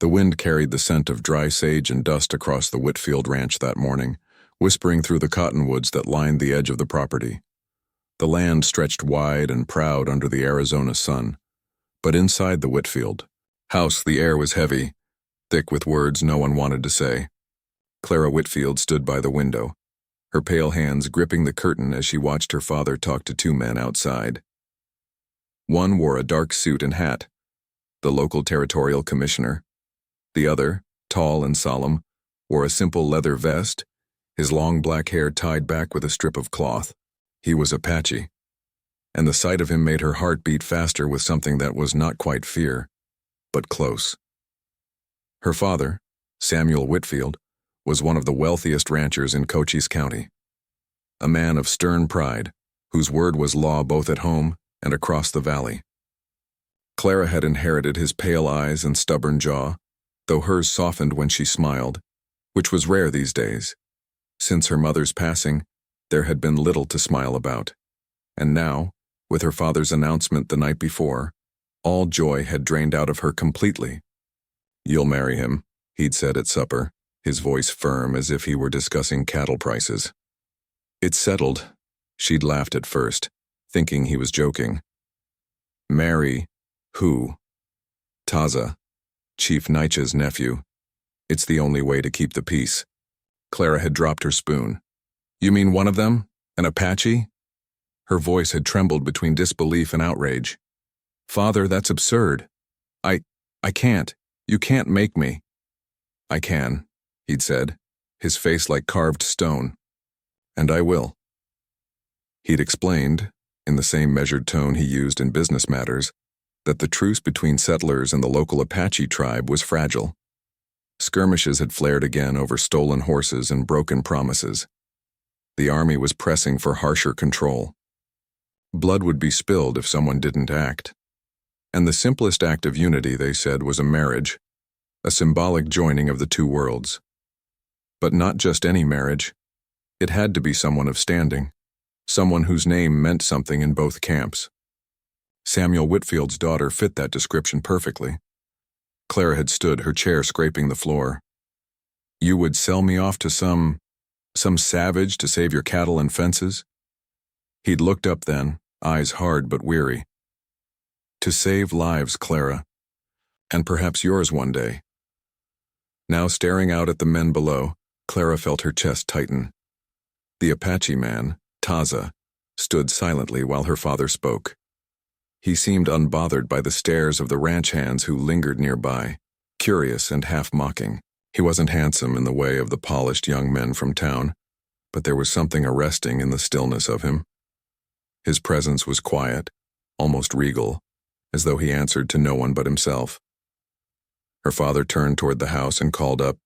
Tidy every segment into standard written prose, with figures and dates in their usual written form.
The wind carried the scent of dry sage and dust across the Whitfield ranch that morning, whispering through the cottonwoods that lined the edge of the property. The land stretched wide and proud under the Arizona sun. But inside the Whitfield house, the air was heavy, thick with words no one wanted to say. Clara Whitfield stood by the window, her pale hands gripping the curtain as she watched her father talk to two men outside. One wore a dark suit and hat, the local territorial commissioner. The other, tall and solemn, wore a simple leather vest, his long black hair tied back with a strip of cloth. He was Apache, and the sight of him made her heart beat faster with something that was not quite fear, but close. Her father, Samuel Whitfield, was one of the wealthiest ranchers in Cochise County. A man of stern pride, whose word was law both at home and across the valley. Clara had inherited his pale eyes and stubborn jaw, though hers softened when she smiled, which was rare these days. Since her mother's passing, there had been little to smile about, and now, with her father's announcement the night before, all joy had drained out of her completely. "You'll marry him," he'd said at supper, his voice firm as if he were discussing cattle prices. "It's settled," she'd laughed at first, thinking he was joking. "Marry who?" "Taza, Chief Naicha's nephew. It's the only way to keep the peace." Clara had dropped her spoon. "You mean one of them? An Apache?" Her voice had trembled between disbelief and outrage. "Father, that's absurd. I can't. You can't make me." "I can," he'd said, his face like carved stone. "And I will." He'd explained, in the same measured tone he used in business matters, that the truce between settlers and the local Apache tribe was fragile. Skirmishes had flared again over stolen horses and broken promises. The army was pressing for harsher control. Blood would be spilled if someone didn't act. And the simplest act of unity, they said, was a marriage, a symbolic joining of the two worlds. But not just any marriage. It had to be someone of standing, someone whose name meant something in both camps. Samuel Whitfield's daughter fit that description perfectly. Clara had stood, her chair scraping the floor. "You would sell me off to some savage to save your cattle and fences?" He'd looked up then, eyes hard but weary. "To save lives, Clara. And perhaps yours one day." Now staring out at the men below, Clara felt her chest tighten. The Apache man, Taza, stood silently while her father spoke. He seemed unbothered by the stares of the ranch hands who lingered nearby, curious and half-mocking. He wasn't handsome in the way of the polished young men from town, but there was something arresting in the stillness of him. His presence was quiet, almost regal, as though he answered to no one but himself. Her father turned toward the house and called up,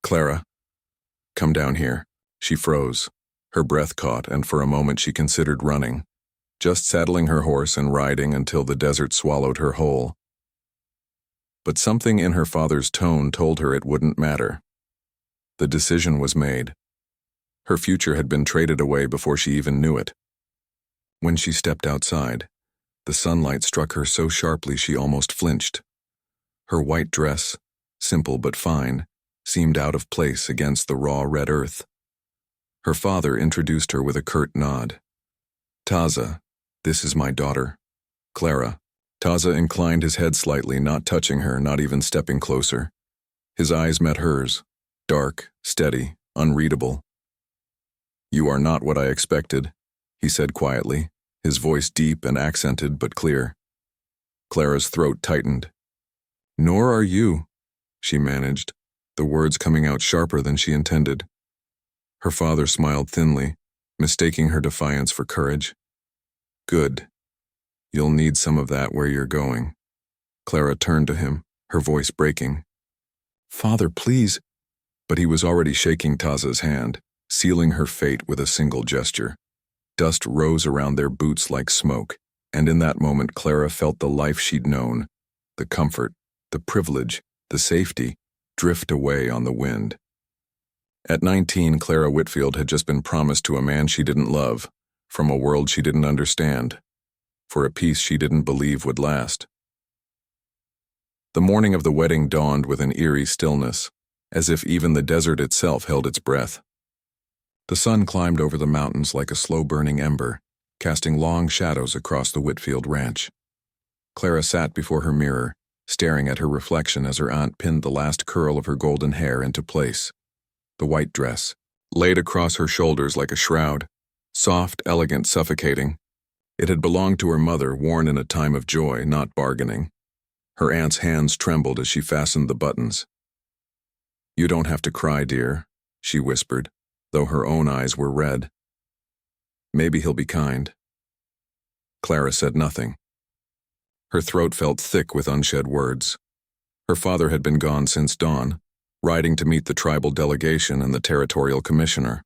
"Clara, come down here." She froze, her breath caught, and for a moment she considered running, just saddling her horse and riding until the desert swallowed her whole. But something in her father's tone told her it wouldn't matter. The decision was made. Her future had been traded away before she even knew it. When she stepped outside, the sunlight struck her so sharply she almost flinched. Her white dress, simple but fine, seemed out of place against the raw red earth. Her father introduced her with a curt nod. "Taza, this is my daughter, Clara." Taza inclined his head slightly, not touching her, not even stepping closer. His eyes met hers, dark, steady, unreadable. "You are not what I expected," he said quietly, his voice deep and accented but clear. Clara's throat tightened. "Nor are you," she managed, the words coming out sharper than she intended. Her father smiled thinly, mistaking her defiance for courage. "Good. You'll need some of that where you're going." Clara turned to him, her voice breaking. "Father, please." But he was already shaking Taza's hand, sealing her fate with a single gesture. Dust rose around their boots like smoke, and in that moment Clara felt the life she'd known, the comfort, the privilege, the safety, drift away on the wind. At 19, Clara Whitfield had just been promised to a man she didn't love, from a world she didn't understand, for a peace she didn't believe would last. The morning of the wedding dawned with an eerie stillness, as if even the desert itself held its breath. The sun climbed over the mountains like a slow-burning ember, casting long shadows across the Whitfield ranch. Clara sat before her mirror, staring at her reflection as her aunt pinned the last curl of her golden hair into place. The white dress, laid across her shoulders like a shroud, soft, elegant, suffocating. It had belonged to her mother, worn in a time of joy, not bargaining. Her aunt's hands trembled as she fastened the buttons. "You don't have to cry, dear," she whispered, though her own eyes were red. "Maybe he'll be kind." Clara said nothing. Her throat felt thick with unshed words. Her father had been gone since dawn, riding to meet the tribal delegation and the territorial commissioner.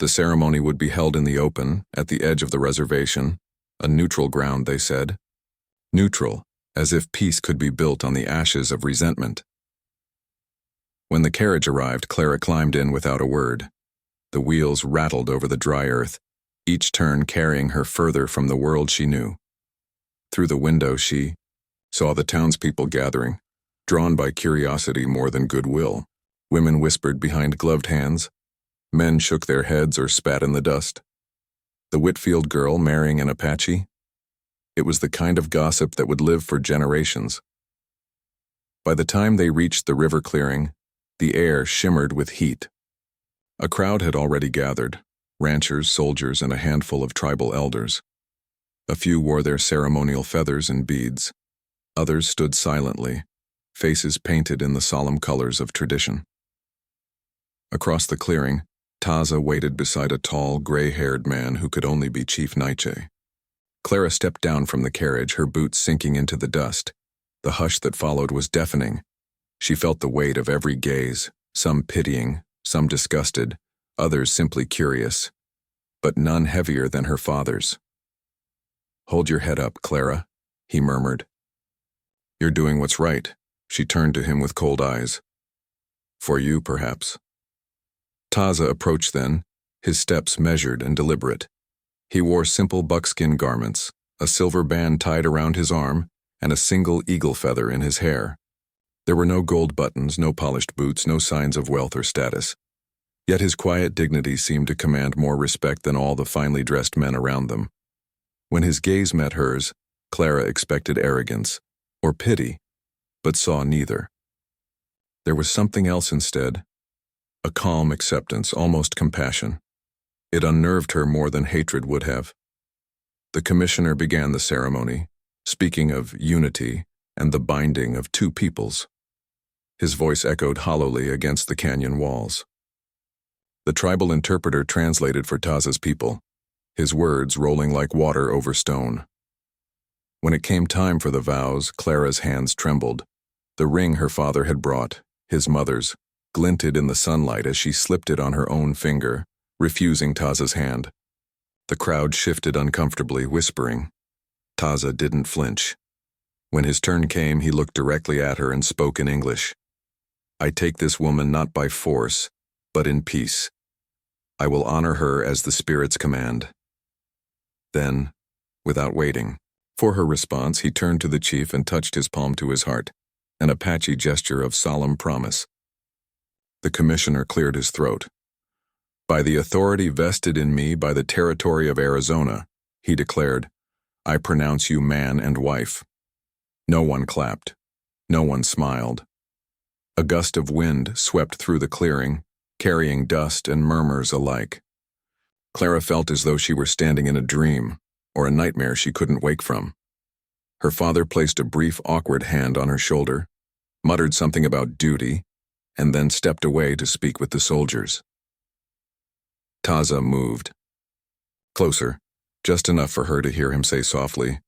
The ceremony would be held in the open, at the edge of the reservation, a neutral ground, they said. Neutral, as if peace could be built on the ashes of resentment. When the carriage arrived, Clara climbed in without a word. The wheels rattled over the dry earth, each turn carrying her further from the world she knew. Through the window she saw the townspeople gathering, drawn by curiosity more than goodwill. Women whispered behind gloved hands. Men shook their heads or spat in the dust. The Whitfield girl marrying an Apache? It was the kind of gossip that would live for generations. By the time they reached the river clearing, the air shimmered with heat. A crowd had already gathered, ranchers, soldiers, and a handful of tribal elders. A few wore their ceremonial feathers and beads. Others stood silently, faces painted in the solemn colors of tradition. Across the clearing, Taza waited beside a tall, gray-haired man who could only be Chief Naiche. Clara stepped down from the carriage, her boots sinking into the dust. The hush that followed was deafening. She felt the weight of every gaze, some pitying, some disgusted, others simply curious, but none heavier than her father's. "Hold your head up, Clara," he murmured. "You're doing what's right." She turned to him with cold eyes. "For you, perhaps." Taza approached then, his steps measured and deliberate. He wore simple buckskin garments, a silver band tied around his arm, and a single eagle feather in his hair. There were no gold buttons, no polished boots, no signs of wealth or status. Yet his quiet dignity seemed to command more respect than all the finely dressed men around them. When his gaze met hers, Clara expected arrogance, or pity, but saw neither. There was something else instead, a calm acceptance, almost compassion. It unnerved her more than hatred would have. The commissioner began the ceremony, speaking of unity and the binding of two peoples. His voice echoed hollowly against the canyon walls. The tribal interpreter translated for Taza's people, his words rolling like water over stone. When it came time for the vows, Clara's hands trembled. The ring her father had brought, his mother's, glinted in the sunlight as she slipped it on her own finger, refusing Taza's hand. The crowd shifted uncomfortably, whispering. Taza didn't flinch. When his turn came, he looked directly at her and spoke in English. "I take this woman not by force, but in peace. I will honor her as the spirits command." Then, without waiting for her response, he turned to the chief and touched his palm to his heart, an Apache gesture of solemn promise. The commissioner cleared his throat. "By the authority vested in me by the territory of Arizona," he declared, "I pronounce you man and wife." No one clapped. No one smiled. A gust of wind swept through the clearing, carrying dust and murmurs alike. Clara felt as though she were standing in a dream, or a nightmare she couldn't wake from. Her father placed a brief, awkward hand on her shoulder, muttered something about duty, and then stepped away to speak with the soldiers. Taza moved. Closer, just enough for her to hear him say softly,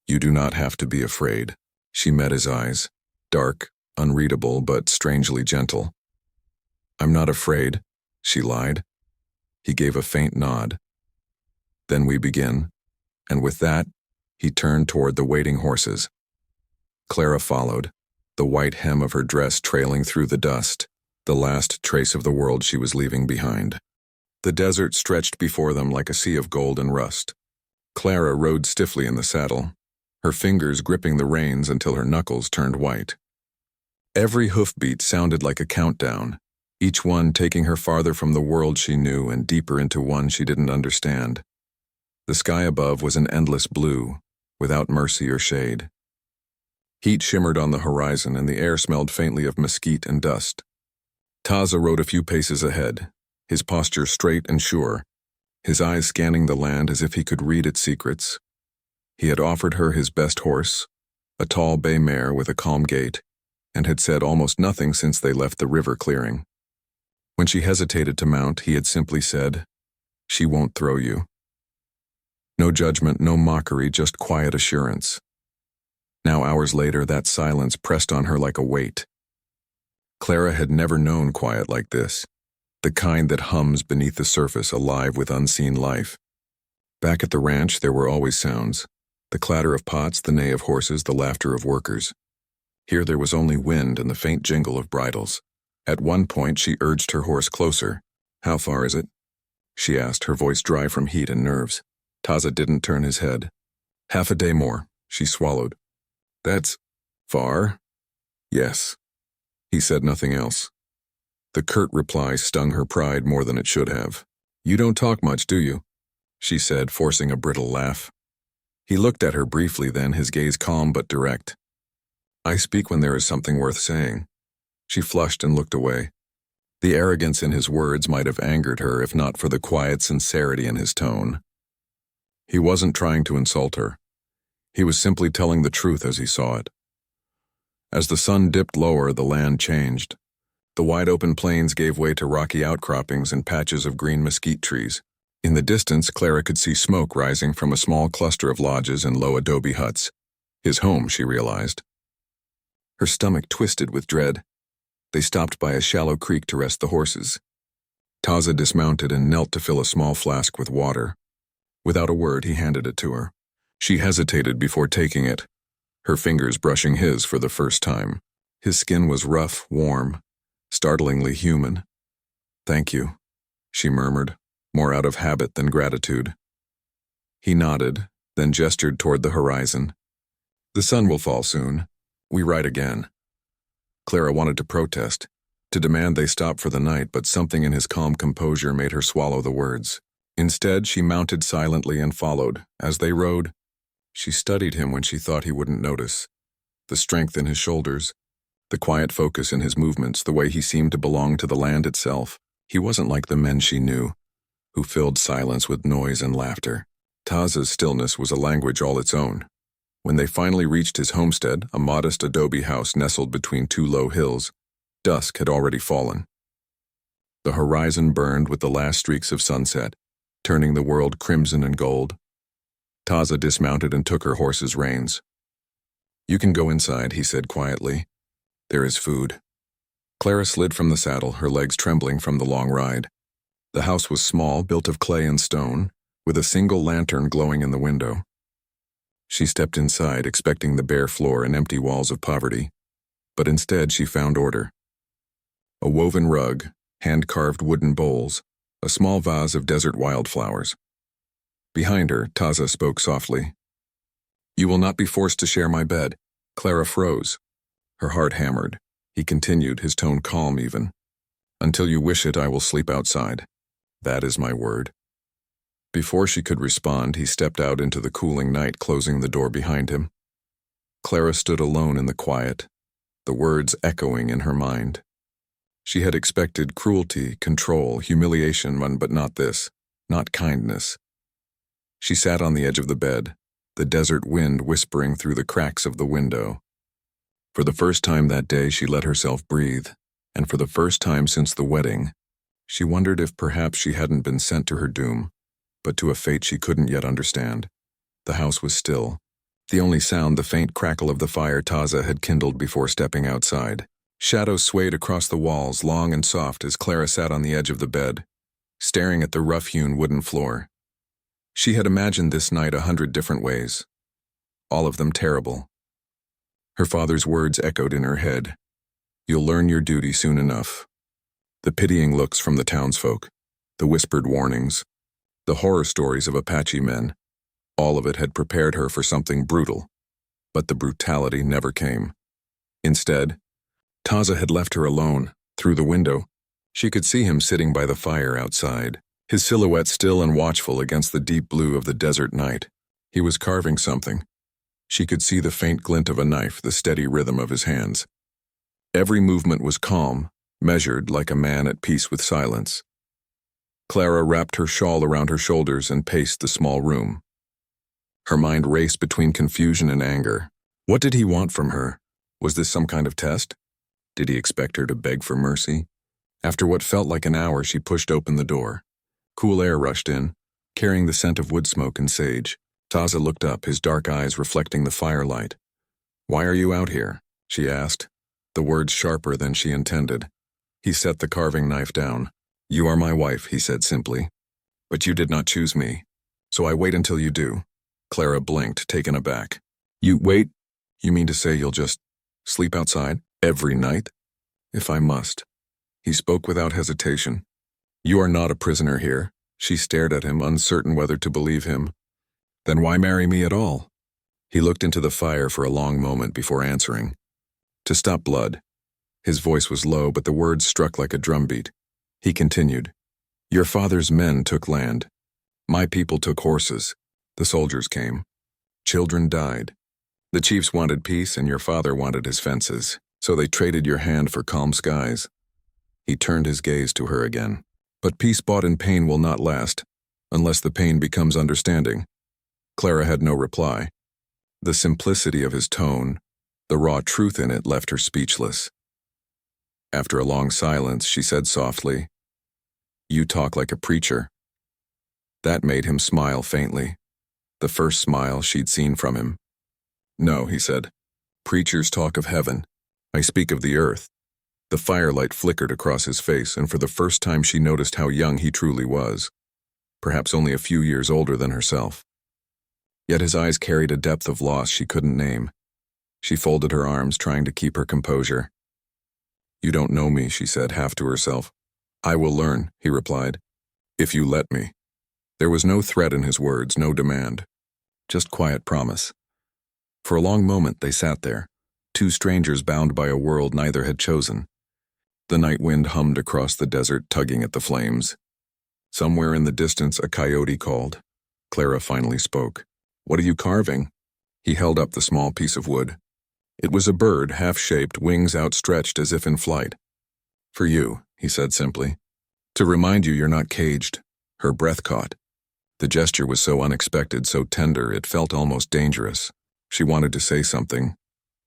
"You do not have to be afraid." She met his eyes, dark, unreadable, but strangely gentle. "I'm not afraid," she lied. He gave a faint nod. "Then we begin," and with that, he turned toward the waiting horses. Clara followed, the white hem of her dress trailing through the dust, the last trace of the world she was leaving behind. The desert stretched before them like a sea of gold and rust. Clara rode stiffly in the saddle, her fingers gripping the reins until her knuckles turned white. Every hoofbeat sounded like a countdown, each one taking her farther from the world she knew and deeper into one she didn't understand. The sky above was an endless blue, without mercy or shade. Heat shimmered on the horizon and the air smelled faintly of mesquite and dust. Taza rode a few paces ahead, his posture straight and sure, his eyes scanning the land as if he could read its secrets. He had offered her his best horse, a tall bay mare with a calm gait, and had said almost nothing since they left the river clearing. When she hesitated to mount, he had simply said, "She won't throw you." No judgment, no mockery, just quiet assurance. Now, hours later, that silence pressed on her like a weight. Clara had never known quiet like this, the kind that hums beneath the surface, alive with unseen life. Back at the ranch, there were always sounds, the clatter of pots, the neigh of horses, the laughter of workers. Here there was only wind and the faint jingle of bridles. At one point, she urged her horse closer. "How far is it?" she asked, her voice dry from heat and nerves. Taza didn't turn his head. "Half a day more," she swallowed. "That's far?" "Yes." He said nothing else. The curt reply stung her pride more than it should have. "You don't talk much, do you?" she said, forcing a brittle laugh. He looked at her briefly then, his gaze calm but direct. "I speak when there is something worth saying." She flushed and looked away. The arrogance in his words might have angered her if not for the quiet sincerity in his tone. He wasn't trying to insult her. He was simply telling the truth as he saw it. As the sun dipped lower, the land changed. The wide-open plains gave way to rocky outcroppings and patches of green mesquite trees. In the distance, Clara could see smoke rising from a small cluster of lodges and low adobe huts. His home, she realized. Her stomach twisted with dread. They stopped by a shallow creek to rest the horses. Taza dismounted and knelt to fill a small flask with water. Without a word, he handed it to her. She hesitated before taking it, her fingers brushing his for the first time. His skin was rough, warm, startlingly human. "Thank you," she murmured, more out of habit than gratitude. He nodded, then gestured toward the horizon. "The sun will fall soon. We ride again." Clara wanted to protest, to demand they stop for the night, but something in his calm composure made her swallow the words. Instead, she mounted silently and followed. As they rode, she studied him when she thought he wouldn't notice. The strength in his shoulders, the quiet focus in his movements, the way he seemed to belong to the land itself. He wasn't like the men she knew, who filled silence with noise and laughter. Taza's stillness was a language all its own. When they finally reached his homestead, a modest adobe house nestled between two low hills, dusk had already fallen. The horizon burned with the last streaks of sunset, turning the world crimson and gold. Taza dismounted and took her horse's reins. "You can go inside," he said quietly. "There is food." Clara slid from the saddle, her legs trembling from the long ride. The house was small, built of clay and stone, with a single lantern glowing in the window. She stepped inside, expecting the bare floor and empty walls of poverty, but instead she found order. A woven rug, hand-carved wooden bowls, a small vase of desert wildflowers. Behind her, Taza spoke softly. "You will not be forced to share my bed." Clara froze. Her heart hammered. He continued, his tone calm even. "Until you wish it, I will sleep outside. That is my word." Before she could respond, he stepped out into the cooling night, closing the door behind him. Clara stood alone in the quiet, the words echoing in her mind. She had expected cruelty, control, humiliation, but not this, not kindness. She sat on the edge of the bed, the desert wind whispering through the cracks of the window. For the first time that day, she let herself breathe, and for the first time since the wedding, she wondered if perhaps she hadn't been sent to her doom, but to a fate she couldn't yet understand. The house was still, the only sound the faint crackle of the fire Taza had kindled before stepping outside. Shadows swayed across the walls, long and soft, as Clara sat on the edge of the bed, staring at the rough-hewn wooden floor. She had imagined this night 100 different ways, all of them terrible. Her father's words echoed in her head. "You'll learn your duty soon enough." The pitying looks from the townsfolk, the whispered warnings, the horror stories of Apache men, all of it had prepared her for something brutal. but the brutality never came. Instead, Taza had left her alone. Through the window, she could see him sitting by the fire outside, his silhouette still and watchful against the deep blue of the desert night. He was carving something. She could see the faint glint of a knife, the steady rhythm of his hands. Every movement was calm, measured like a man at peace with silence. Clara wrapped her shawl around her shoulders and paced the small room. Her mind raced between confusion and anger. What did he want from her? Was this some kind of test? Did he expect her to beg for mercy? After what felt like an hour, she pushed open the door. Cool air rushed in, carrying the scent of wood smoke and sage. Taza looked up, his dark eyes reflecting the firelight. "Why are you out here?" she asked, the words sharper than she intended. He set the carving knife down. "You are my wife," he said simply. "But you did not choose me, so I wait until you do." Clara blinked, taken aback. "You wait? You mean to say you'll just sleep outside every night?" "If I must." He spoke without hesitation. "You are not a prisoner here." She stared at him, uncertain whether to believe him. "Then why marry me at all?" He looked into the fire for a long moment before answering. "To stop blood." His voice was low, but the words struck like a drumbeat. He continued, "Your father's men took land. My people took horses. The soldiers came. Children died. The chiefs wanted peace and your father wanted his fences, so they traded your hand for calm skies." He turned his gaze to her again. "But peace bought in pain will not last, unless the pain becomes understanding." Clara had no reply. The simplicity of his tone, the raw truth in it, left her speechless. After a long silence, she said softly, "You talk like a preacher." That made him smile faintly, the first smile she'd seen from him. "No," he said. "Preachers talk of heaven. I speak of the earth." The firelight flickered across his face, and for the first time she noticed how young he truly was, perhaps only a few years older than herself. Yet his eyes carried a depth of loss she couldn't name. She folded her arms, trying to keep her composure. "You don't know me," she said, half to herself. "I will learn," he replied, "if you let me." There was no threat in his words, no demand, just quiet promise. For a long moment they sat there, two strangers bound by a world neither had chosen. The night wind hummed across the desert, tugging at the flames. Somewhere in the distance a coyote called. Clara finally spoke. "What are you carving?" He held up the small piece of wood. It was a bird, half-shaped, wings outstretched as if in flight. "For you," he said simply. "To remind you you're not caged." Her breath caught. The gesture was so unexpected, so tender, it felt almost dangerous. She wanted to say something,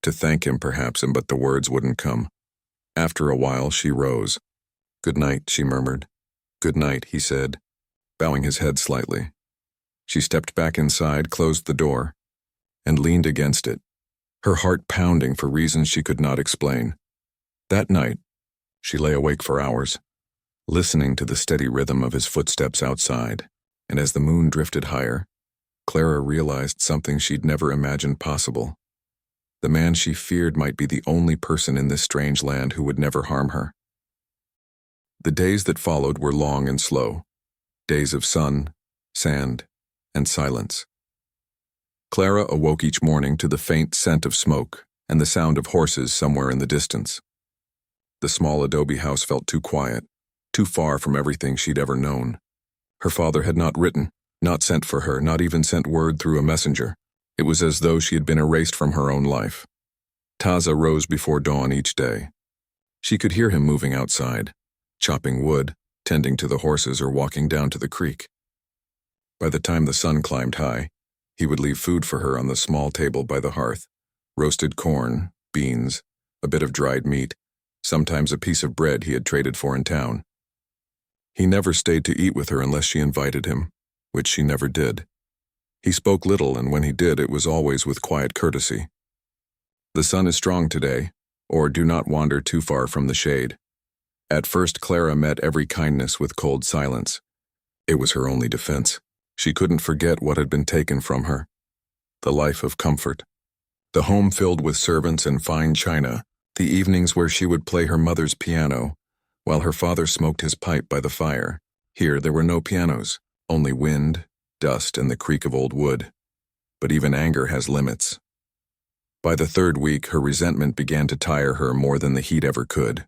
to thank him perhaps, but the words wouldn't come. After a while, she rose. "Good night," she murmured. "Good night," he said, bowing his head slightly. She stepped back inside, closed the door, and leaned against it, her heart pounding for reasons she could not explain. That night, she lay awake for hours, listening to the steady rhythm of his footsteps outside, and as the moon drifted higher, Clara realized something she'd never imagined possible. The man she feared might be the only person in this strange land who would never harm her. The days that followed were long and slow, days of sun, sand, and silence. Clara awoke each morning to the faint scent of smoke and the sound of horses somewhere in the distance. The small adobe house felt too quiet, too far from everything she'd ever known. Her father had not written, not sent for her, not even sent word through a messenger. It was as though she had been erased from her own life. Taza rose before dawn each day. She could hear him moving outside, chopping wood, tending to the horses, or walking down to the creek. By the time the sun climbed high, he would leave food for her on the small table by the hearth: roasted corn, beans, a bit of dried meat, sometimes a piece of bread he had traded for in town. He never stayed to eat with her unless she invited him, which she never did. He spoke little, and when he did, it was always with quiet courtesy. "The sun is strong today," or "do not wander too far from the shade." At first, Clara met every kindness with cold silence. It was her only defense. She couldn't forget what had been taken from her. The life of comfort. The home filled with servants and fine china, the evenings where she would play her mother's piano, while her father smoked his pipe by the fire. Here there were no pianos, only wind, dust, and the creak of old wood. But even anger has limits. By the third week, her resentment began to tire her more than the heat ever could.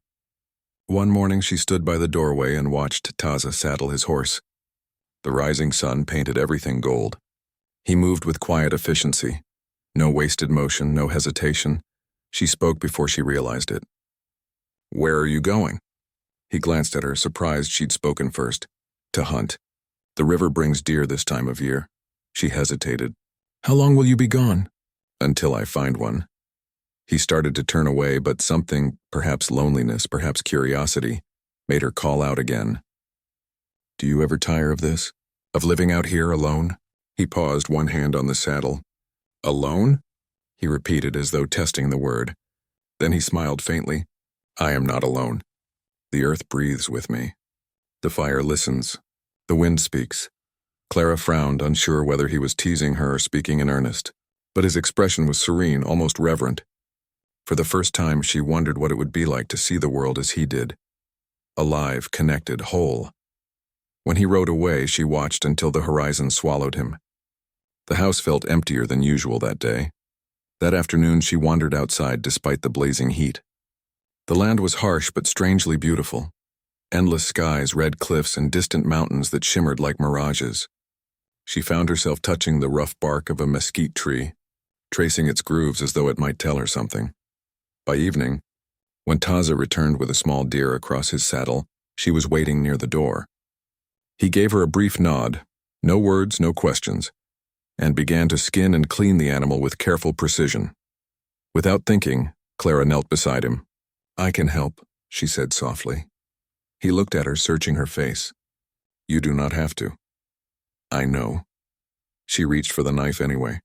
One morning she stood by the doorway and watched Taza saddle his horse. The rising sun painted everything gold. He moved with quiet efficiency. No wasted motion, no hesitation. She spoke before she realized it. "Where are you going?" He glanced at her, surprised she'd spoken first. "To hunt. The river brings deer this time of year." She hesitated. "How long will you be gone?" "Until I find one." He started to turn away, but something, perhaps loneliness, perhaps curiosity, made her call out again. "Do you ever tire of this? Of living out here alone?" He paused, one hand on the saddle. "Alone?" he repeated as though testing the word. Then he smiled faintly. "I am not alone. The earth breathes with me. The fire listens. The wind speaks." Clara frowned, unsure whether he was teasing her or speaking in earnest. But his expression was serene, almost reverent. For the first time, she wondered what it would be like to see the world as he did. Alive, connected, whole. When he rode away, she watched until the horizon swallowed him. The house felt emptier than usual that day. That afternoon, she wandered outside despite the blazing heat. The land was harsh but strangely beautiful. Endless skies, red cliffs, and distant mountains that shimmered like mirages. She found herself touching the rough bark of a mesquite tree, tracing its grooves as though it might tell her something. By evening, when Taza returned with a small deer across his saddle, she was waiting near the door. He gave her a brief nod, no words, no questions, and began to skin and clean the animal with careful precision. Without thinking, Clara knelt beside him. "I can help," she said softly. He looked at her, searching her face. "You do not have to." "I know." She reached for the knife anyway.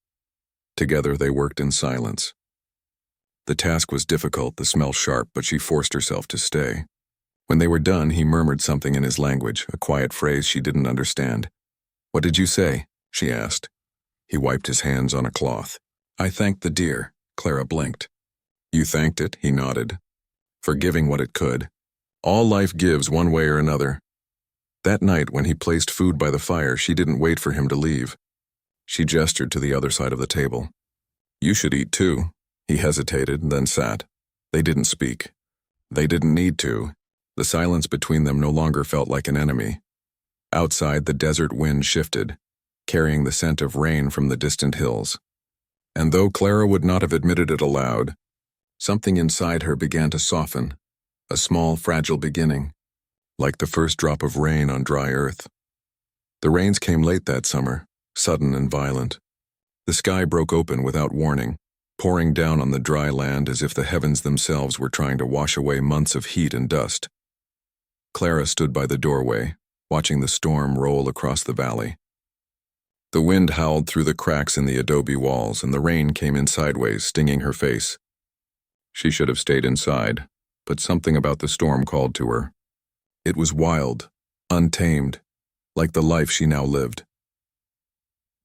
Together they worked in silence. The task was difficult, the smell sharp, but she forced herself to stay. When they were done, he murmured something in his language, a quiet phrase she didn't understand. "What did you say?" she asked. He wiped his hands on a cloth. "I thanked the deer." Clara blinked. "You thanked it?" He nodded. "For giving what it could. All life gives one way or another." That night, when he placed food by the fire, she didn't wait for him to leave. She gestured to the other side of the table. "You should eat too." He hesitated, then sat. They didn't speak. They didn't need to. The silence between them no longer felt like an enemy. Outside, the desert wind shifted, carrying the scent of rain from the distant hills. And though Clara would not have admitted it aloud, something inside her began to soften, a small, fragile beginning, like the first drop of rain on dry earth. The rains came late that summer, sudden and violent. The sky broke open without warning, pouring down on the dry land as if the heavens themselves were trying to wash away months of heat and dust. Clara stood by the doorway, watching the storm roll across the valley. The wind howled through the cracks in the adobe walls, and the rain came in sideways, stinging her face. She should have stayed inside, but something about the storm called to her. It was wild, untamed, like the life she now lived.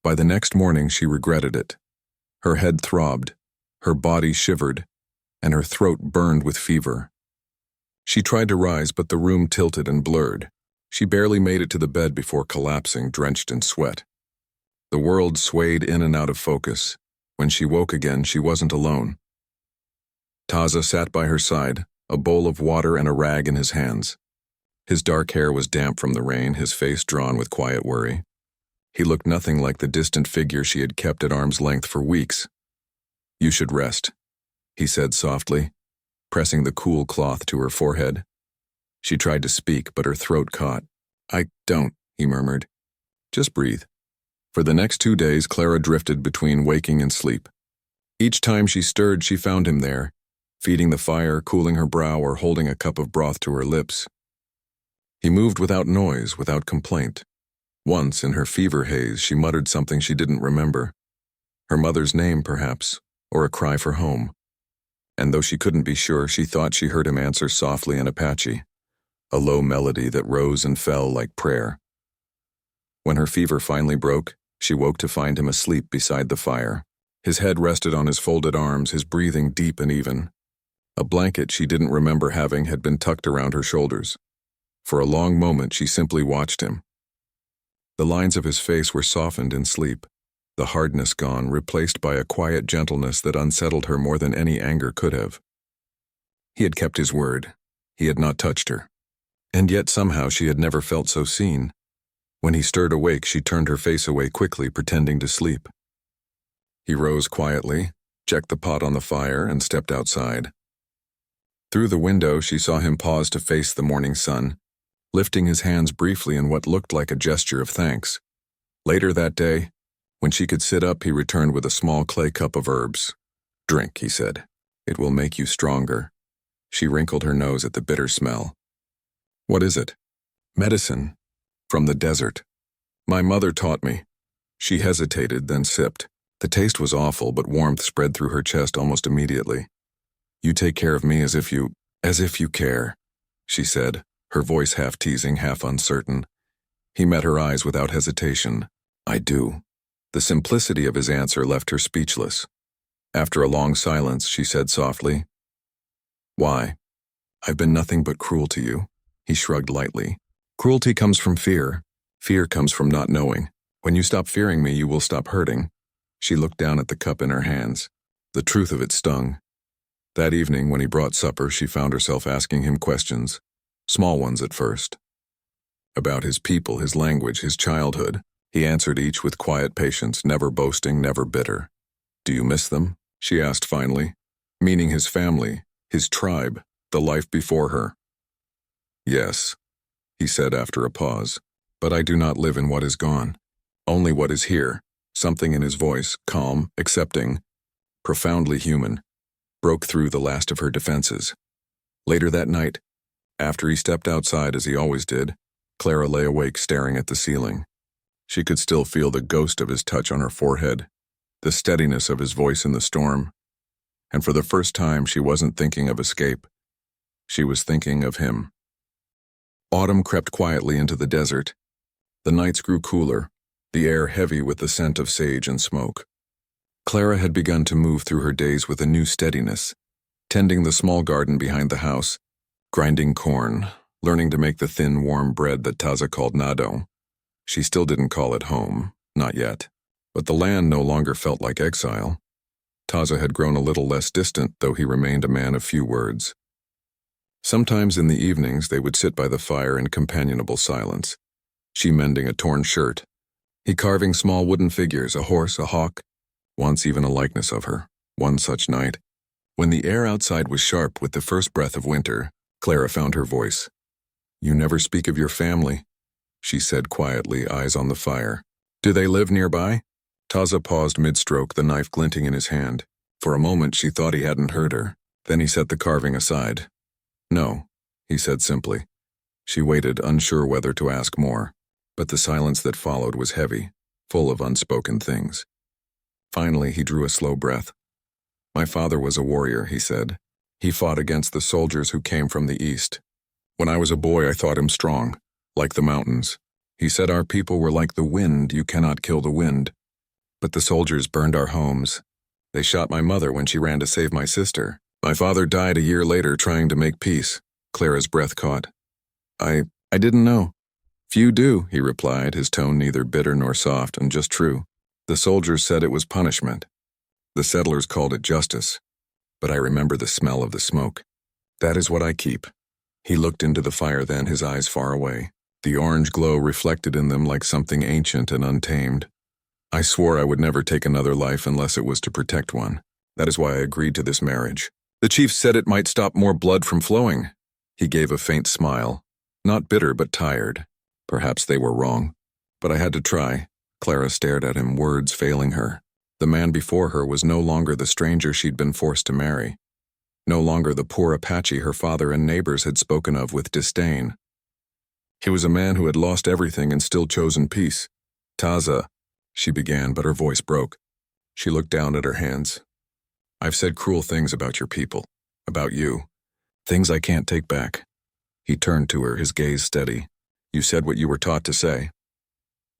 By the next morning, she regretted it. Her head throbbed, her body shivered, and her throat burned with fever. She tried to rise, but the room tilted and blurred. She barely made it to the bed before collapsing, drenched in sweat. The world swayed in and out of focus. When she woke again, she wasn't alone. Taza sat by her side, a bowl of water and a rag in his hands. His dark hair was damp from the rain, his face drawn with quiet worry. He looked nothing like the distant figure she had kept at arm's length for weeks. "You should rest," he said softly, pressing the cool cloth to her forehead. She tried to speak, but her throat caught. "I don't," he murmured. "Just breathe." For the next 2 days, Clara drifted between waking and sleep. Each time she stirred, she found him there, feeding the fire, cooling her brow, or holding a cup of broth to her lips. He moved without noise, without complaint. Once, in her fever haze, she muttered something she didn't remember. Her mother's name, perhaps, or a cry for home. And though she couldn't be sure, she thought she heard him answer softly in Apache, a low melody that rose and fell like prayer. When her fever finally broke, she woke to find him asleep beside the fire. His head rested on his folded arms, his breathing deep and even. A blanket she didn't remember having had been tucked around her shoulders. For a long moment, she simply watched him. The lines of his face were softened in sleep, the hardness gone, replaced by a quiet gentleness that unsettled her more than any anger could have. He had kept his word. He had not touched her. And yet somehow she had never felt so seen. When he stirred awake, she turned her face away quickly, pretending to sleep. He rose quietly, checked the pot on the fire, and stepped outside. Through the window, she saw him pause to face the morning sun, lifting his hands briefly in what looked like a gesture of thanks. Later that day, when she could sit up, he returned with a small clay cup of herbs. "Drink," he said. "It will make you stronger." She wrinkled her nose at the bitter smell. "What is it?" "Medicine. From the desert. My mother taught me." She hesitated, then sipped. The taste was awful, but warmth spread through her chest almost immediately. "You take care of me as if you care," she said, her voice half teasing, half uncertain. He met her eyes without hesitation. "I do." The simplicity of his answer left her speechless. After a long silence, she said softly, "Why? I've been nothing but cruel to you." He shrugged lightly. "Cruelty comes from fear. Fear comes from not knowing. When you stop fearing me, you will stop hurting." She looked down at the cup in her hands. The truth of it stung. That evening, when he brought supper, she found herself asking him questions, small ones at first. About his people, his language, his childhood. He answered each with quiet patience, never boasting, never bitter. "Do you miss them?" she asked finally, meaning his family, his tribe, the life before her. "Yes," he said after a pause, "but I do not live in what is gone. Only what is here." Something in his voice, calm, accepting, profoundly human, broke through the last of her defenses. Later that night, after he stepped outside as he always did, Clara lay awake staring at the ceiling. She could still feel the ghost of his touch on her forehead, the steadiness of his voice in the storm, and for the first time she wasn't thinking of escape. She was thinking of him. Autumn crept quietly into the desert. The nights grew cooler, the air heavy with the scent of sage and smoke. Clara had begun to move through her days with a new steadiness, tending the small garden behind the house, grinding corn, learning to make the thin, warm bread that Taza called nado. She still didn't call it home, not yet. But the land no longer felt like exile. Taza had grown a little less distant, though he remained a man of few words. Sometimes in the evenings they would sit by the fire in companionable silence, she mending a torn shirt, he carving small wooden figures, a horse, a hawk, once even a likeness of her. One such night, when the air outside was sharp with the first breath of winter, Clara found her voice. "You never speak of your family," she said quietly, eyes on the fire. "Do they live nearby?" Taza paused mid-stroke, the knife glinting in his hand. For a moment she thought he hadn't heard her. Then he set the carving aside. "No," he said simply. She waited, unsure whether to ask more. But the silence that followed was heavy, full of unspoken things. Finally, he drew a slow breath. "My father was a warrior," he said. "He fought against the soldiers who came from the east. When I was a boy, I thought him strong, like the mountains. He said our people were like the wind, you cannot kill the wind. But the soldiers burned our homes. They shot my mother when she ran to save my sister. My father died a year later trying to make peace." Clara's breath caught. I didn't know." "Few do," he replied, his tone neither bitter nor soft, and just true. "The soldiers said it was punishment. The settlers called it justice. But I remember the smell of the smoke. That is what I keep." He looked into the fire then, his eyes far away. The orange glow reflected in them like something ancient and untamed. "I swore I would never take another life unless it was to protect one. That is why I agreed to this marriage. The chief said it might stop more blood from flowing." He gave a faint smile, not bitter but tired. Perhaps they were wrong. But I had to try. Clara stared at him, words failing her. The man before her was no longer the stranger she'd been forced to marry. No longer the poor Apache her father and neighbors had spoken of with disdain. He was a man who had lost everything and still chosen peace. "Taza," she began, but her voice broke. She looked down at her hands. "I've said cruel things about your people, about you. Things I can't take back." He turned to her, his gaze steady. "You said what you were taught to say.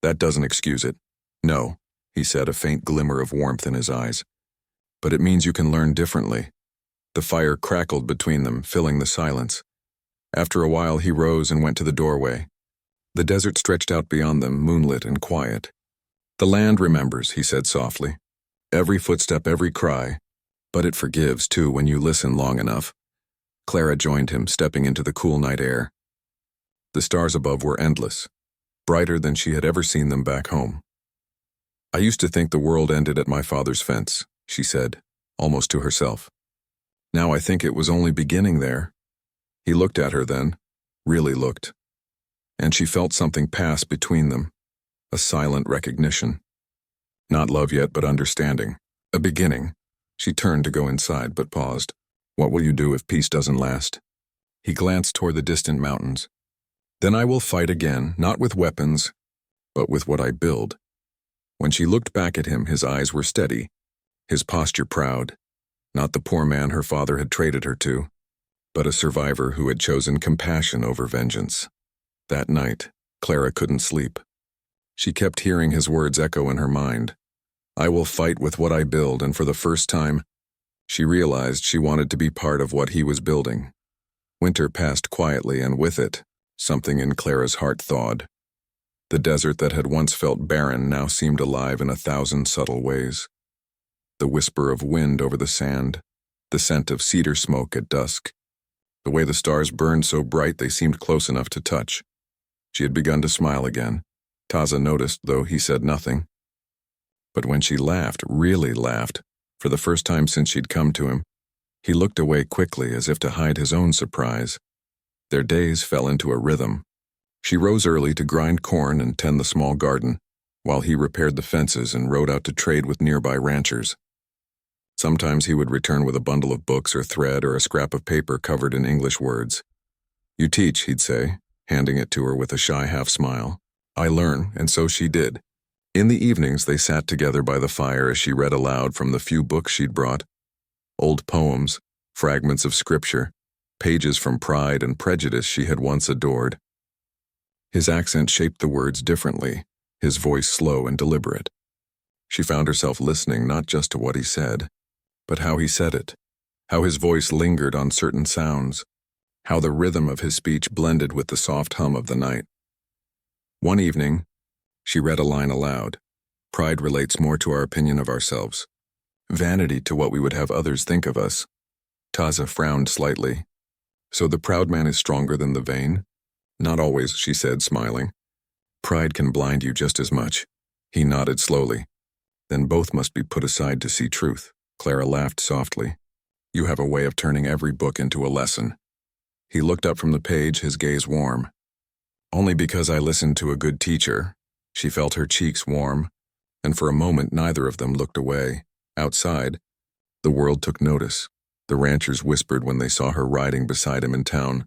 That doesn't excuse it." "No," he said, a faint glimmer of warmth in his eyes. "But it means you can learn differently." The fire crackled between them, filling the silence. After a while he rose and went to the doorway. The desert stretched out beyond them, moonlit and quiet. The land remembers, he said softly. Every footstep, every cry. But it forgives, too, when you listen long enough. Clara joined him, stepping into the cool night air. The stars above were endless, brighter than she had ever seen them back home. I used to think the world ended at my father's fence, she said, almost to herself. Now I think it was only beginning there. He looked at her then, really looked. And she felt something pass between them, a silent recognition. Not love yet, but understanding. A beginning. She turned to go inside, but paused. What will you do if peace doesn't last? He glanced toward the distant mountains. Then I will fight again, not with weapons, but with what I build. When she looked back at him, his eyes were steady, his posture proud, not the poor man her father had traded her to, but a survivor who had chosen compassion over vengeance. That night, Clara couldn't sleep. She kept hearing his words echo in her mind. I will fight with what I build, and for the first time, she realized she wanted to be part of what he was building. Winter passed quietly, and with it, something in Clara's heart thawed. The desert that had once felt barren now seemed alive in 1,000 subtle ways. The whisper of wind over the sand, the scent of cedar smoke at dusk, the way the stars burned so bright they seemed close enough to touch. She had begun to smile again. Taza noticed, though he said nothing. But when she laughed, really laughed, for the first time since she'd come to him, he looked away quickly as if to hide his own surprise. Their days fell into a rhythm. She rose early to grind corn and tend the small garden, while he repaired the fences and rode out to trade with nearby ranchers. Sometimes he would return with a bundle of books or thread or a scrap of paper covered in English words. You teach, he'd say, handing it to her with a shy half-smile. I learn, and so she did. In the evenings they sat together by the fire as she read aloud from the few books she'd brought. Old poems, fragments of scripture, pages from Pride and Prejudice she had once adored. His accent shaped the words differently, his voice slow and deliberate. She found herself listening not just to what he said, but how he said it, how his voice lingered on certain sounds, how the rhythm of his speech blended with the soft hum of the night. One evening, she read a line aloud. Pride relates more to our opinion of ourselves. Vanity to what we would have others think of us. Taza frowned slightly. So the proud man is stronger than the vain? Not always, she said, smiling. Pride can blind you just as much. He nodded slowly. Then both must be put aside to see truth. Clara laughed softly. You have a way of turning every book into a lesson. He looked up from the page, his gaze warm. Only because I listened to a good teacher. She felt her cheeks warm, and for a moment neither of them looked away. Outside, the world took notice. The ranchers whispered when they saw her riding beside him in town,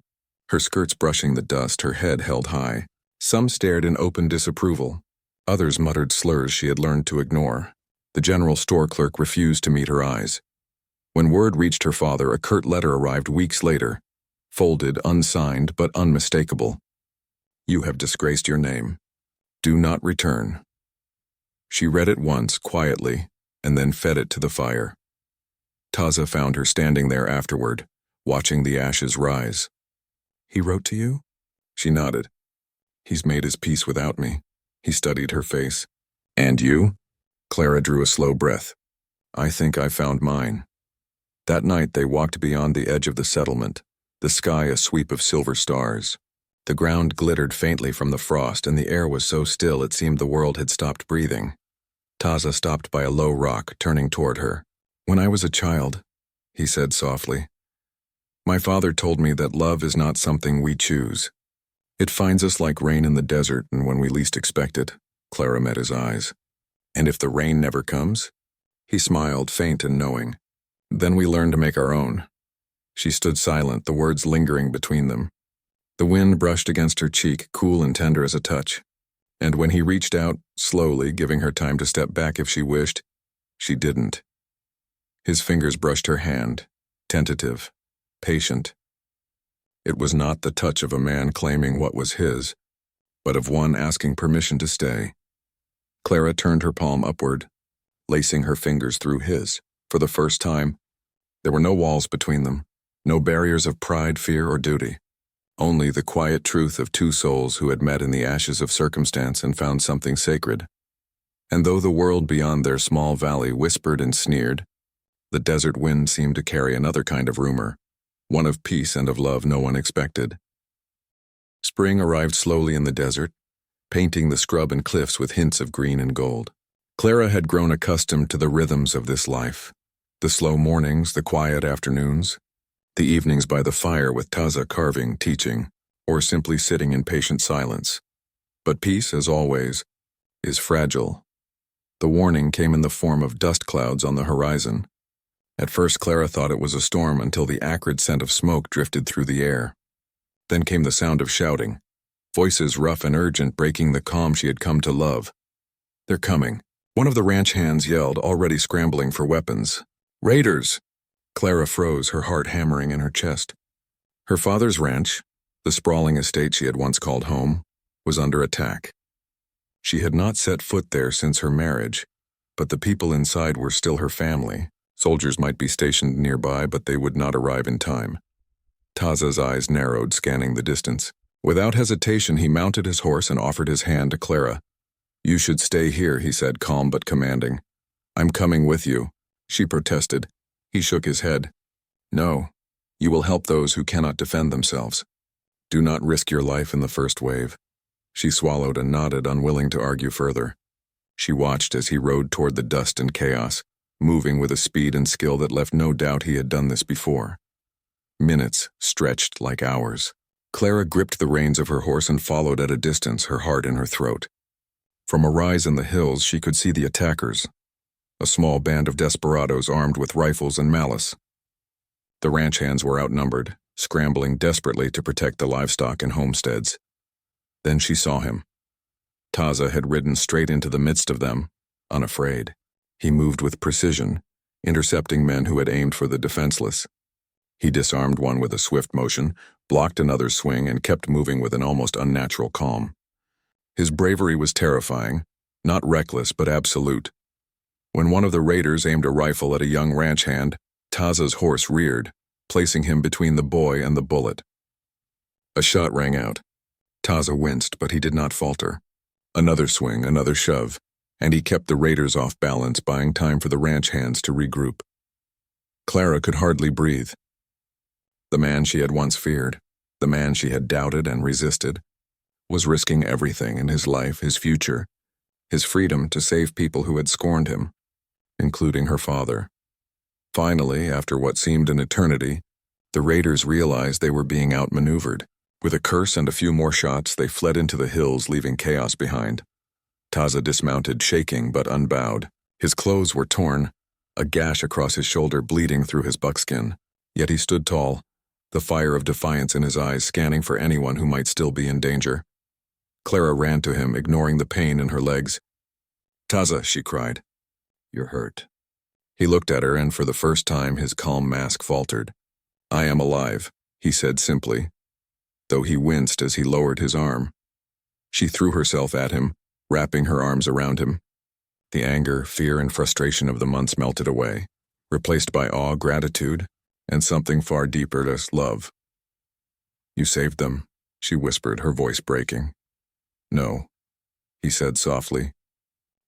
her skirts brushing the dust, her head held high. Some stared in open disapproval. Others muttered slurs she had learned to ignore. The general store clerk refused to meet her eyes. When word reached her father, a curt letter arrived weeks later, folded, unsigned, but unmistakable. You have disgraced your name. Do not return. She read it once, quietly, and then fed it to the fire. Taza found her standing there afterward, watching the ashes rise. He wrote to you? She nodded. He's made his peace without me. He studied her face. And you? Clara drew a slow breath. I think I found mine. That night they walked beyond the edge of the settlement, the sky a sweep of silver stars. The ground glittered faintly from the frost, and the air was so still it seemed the world had stopped breathing. Taza stopped by a low rock, turning toward her. When I was a child, he said softly, my father told me that love is not something we choose. It finds us like rain in the desert and when we least expect it. Clara met his eyes. And if the rain never comes? He smiled, faint and knowing. Then we learn to make our own. She stood silent, the words lingering between them. The wind brushed against her cheek, cool and tender as a touch. And when he reached out, slowly, giving her time to step back if she wished, she didn't. His fingers brushed her hand, tentative, patient. It was not the touch of a man claiming what was his, but of one asking permission to stay. Clara turned her palm upward, lacing her fingers through his. For the first time, there were no walls between them, no barriers of pride, fear, or duty. Only the quiet truth of two souls who had met in the ashes of circumstance and found something sacred. And though the world beyond their small valley whispered and sneered, the desert wind seemed to carry another kind of rumor, one of peace and of love no one expected. Spring arrived slowly in the desert, painting the scrub and cliffs with hints of green and gold. Clara had grown accustomed to the rhythms of this life, the slow mornings, the quiet afternoons, the evenings by the fire with Taza carving, teaching, or simply sitting in patient silence. But peace, as always, is fragile. The warning came in the form of dust clouds on the horizon. At first, Clara thought it was a storm until the acrid scent of smoke drifted through the air. Then came the sound of shouting, voices rough and urgent breaking the calm she had come to love. "They're coming," one of the ranch hands yelled, already scrambling for weapons. "Raiders!" Clara froze, her heart hammering in her chest. Her father's ranch, the sprawling estate she had once called home, was under attack. She had not set foot there since her marriage, but the people inside were still her family. Soldiers might be stationed nearby, but they would not arrive in time. Taza's eyes narrowed, scanning the distance. Without hesitation, he mounted his horse and offered his hand to Clara. "You should stay here," he said, calm but commanding. "I'm coming with you," she protested. He shook his head. "No, you will help those who cannot defend themselves. Do not risk your life in the first wave." She swallowed and nodded, unwilling to argue further. She watched as he rode toward the dust and chaos, moving with a speed and skill that left no doubt he had done this before. Minutes stretched like hours. Clara gripped the reins of her horse and followed at a distance, her heart in her throat. From a rise in the hills, she could see the attackers, a small band of desperados armed with rifles and malice. The ranch hands were outnumbered, scrambling desperately to protect the livestock and homesteads. Then she saw him. Taza had ridden straight into the midst of them, unafraid. He moved with precision, intercepting men who had aimed for the defenseless. He disarmed one with a swift motion, blocked another's swing, and kept moving with an almost unnatural calm. His bravery was terrifying, not reckless but absolute. When one of the raiders aimed a rifle at a young ranch hand, Taza's horse reared, placing him between the boy and the bullet. A shot rang out. Taza winced, but he did not falter. Another swing, another shove, and he kept the raiders off balance, buying time for the ranch hands to regroup. Clara could hardly breathe. The man she had once feared, the man she had doubted and resisted, was risking everything in his life, his future, his freedom to save people who had scorned him, including her father. Finally, after what seemed an eternity, the raiders realized they were being outmaneuvered. With a curse and a few more shots, they fled into the hills, leaving chaos behind. Taza dismounted, shaking but unbowed. His clothes were torn, a gash across his shoulder bleeding through his buckskin. Yet he stood tall, the fire of defiance in his eyes, scanning for anyone who might still be in danger. Clara ran to him, ignoring the pain in her legs. "Taza," she cried. "You're hurt." He looked at her, and for the first time his calm mask faltered. "I am alive," he said simply, though he winced as he lowered his arm. She threw herself at him, wrapping her arms around him. The anger, fear, and frustration of the months melted away, replaced by awe, gratitude, and something far deeper, love. "You saved them," she whispered, her voice breaking. "No," he said softly.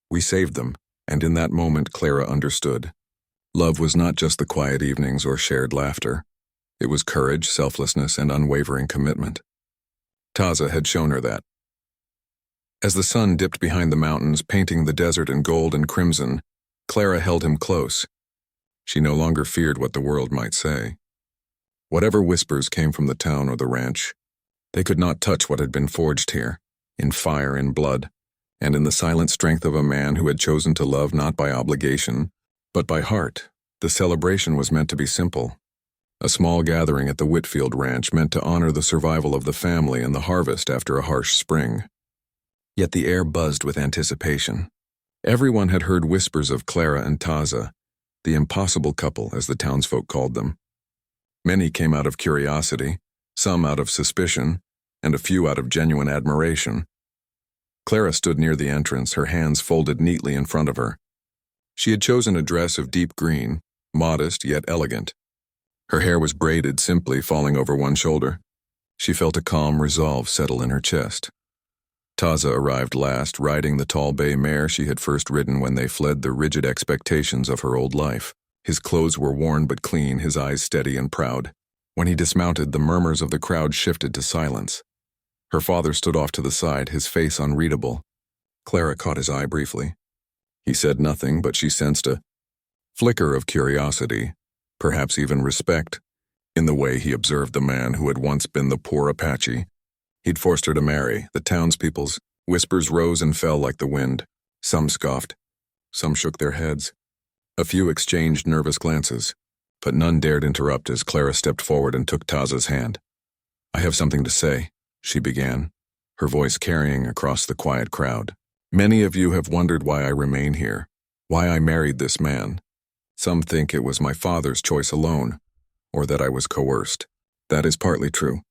"We saved them," and in that moment Clara understood. Love was not just the quiet evenings or shared laughter. It was courage, selflessness, and unwavering commitment. Taza had shown her that. As the sun dipped behind the mountains, painting the desert in gold and crimson, Clara held him close. She no longer feared what the world might say. Whatever whispers came from the town or the ranch, they could not touch what had been forged here, in fire and blood, and in the silent strength of a man who had chosen to love not by obligation, but by heart. The celebration was meant to be simple. A small gathering at the Whitfield Ranch meant to honor the survival of the family and the harvest after a harsh spring. Yet the air buzzed with anticipation. Everyone had heard whispers of Clara and Taza, the impossible couple, as the townsfolk called them. Many came out of curiosity, some out of suspicion, and a few out of genuine admiration. Clara stood near the entrance, her hands folded neatly in front of her. She had chosen a dress of deep green, modest yet elegant. Her hair was braided simply, falling over one shoulder. She felt a calm resolve settle in her chest. Taza arrived last, riding the tall bay mare she had first ridden when they fled the rigid expectations of her old life. His clothes were worn but clean, his eyes steady and proud. When he dismounted, the murmurs of the crowd shifted to silence. Her father stood off to the side, his face unreadable. Clara caught his eye briefly. He said nothing, but she sensed a flicker of curiosity, perhaps even respect, in the way he observed the man who had once been the poor Apache. He'd forced her to marry. The townspeople's whispers rose and fell like the wind. Some scoffed. Some shook their heads. A few exchanged nervous glances, but none dared interrupt as Clara stepped forward and took Taza's hand. "I have something to say," she began, her voice carrying across the quiet crowd. "Many of you have wondered why I remain here, why I married this man. Some think it was my father's choice alone, or that I was coerced. That is partly true.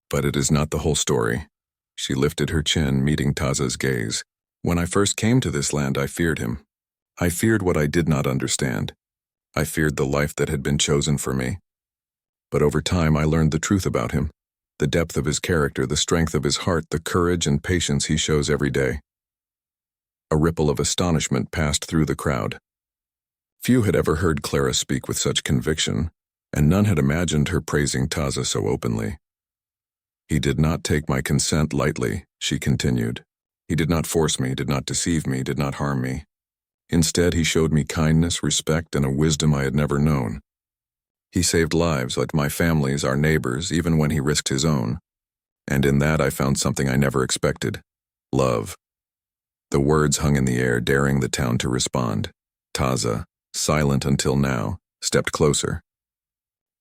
But it is not the whole story." She lifted her chin, meeting Taza's gaze. "When I first came to this land, I feared him. I feared what I did not understand. I feared the life that had been chosen for me. But over time, I learned the truth about him, the depth of his character, the strength of his heart, the courage and patience he shows every day." A ripple of astonishment passed through the crowd. Few had ever heard Clara speak with such conviction, and none had imagined her praising Taza so openly. "He did not take my consent lightly," she continued. "He did not force me, did not deceive me, did not harm me. Instead, he showed me kindness, respect, and a wisdom I had never known. He saved lives, like my family's, our neighbors, even when he risked his own. And in that I found something I never expected: love." The words hung in the air, daring the town to respond. Taza, silent until now, stepped closer.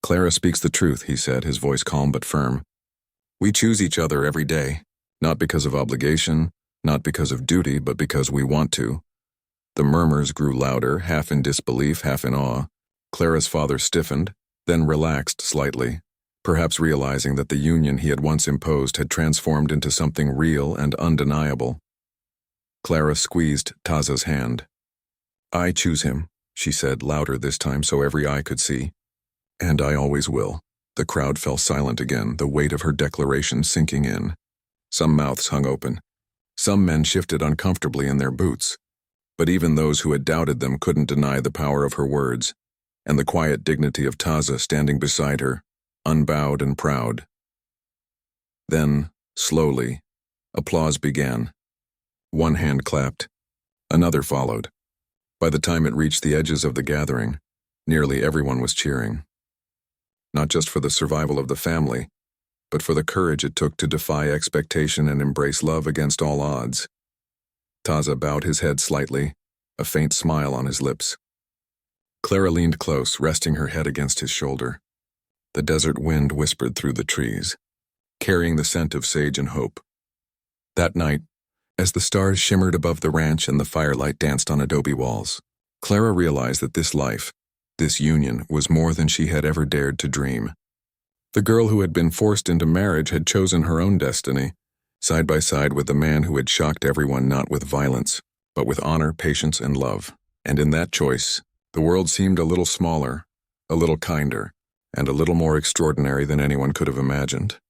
"Clara speaks the truth," he said, his voice calm but firm. "We choose each other every day, not because of obligation, not because of duty, but because we want to." The murmurs grew louder, half in disbelief, half in awe. Clara's father stiffened, then relaxed slightly, perhaps realizing that the union he had once imposed had transformed into something real and undeniable. Clara squeezed Taza's hand. "I choose him," she said, louder this time so every eye could see. "And I always will." The crowd fell silent again, the weight of her declaration sinking in. Some mouths hung open. Some men shifted uncomfortably in their boots. But even those who had doubted them couldn't deny the power of her words, and the quiet dignity of Taza standing beside her, unbowed and proud. Then, slowly, applause began. One hand clapped. Another followed. By the time it reached the edges of the gathering, nearly everyone was cheering. Not just for the survival of the family, but for the courage it took to defy expectation and embrace love against all odds. Taza bowed his head slightly, a faint smile on his lips. Clara leaned close, resting her head against his shoulder. The desert wind whispered through the trees, carrying the scent of sage and hope. That night, as the stars shimmered above the ranch and the firelight danced on adobe walls, Clara realized that this life, this union, was more than she had ever dared to dream. The girl who had been forced into marriage had chosen her own destiny, side by side with the man who had shocked everyone not with violence, but with honor, patience, and love. And in that choice, the world seemed a little smaller, a little kinder, and a little more extraordinary than anyone could have imagined.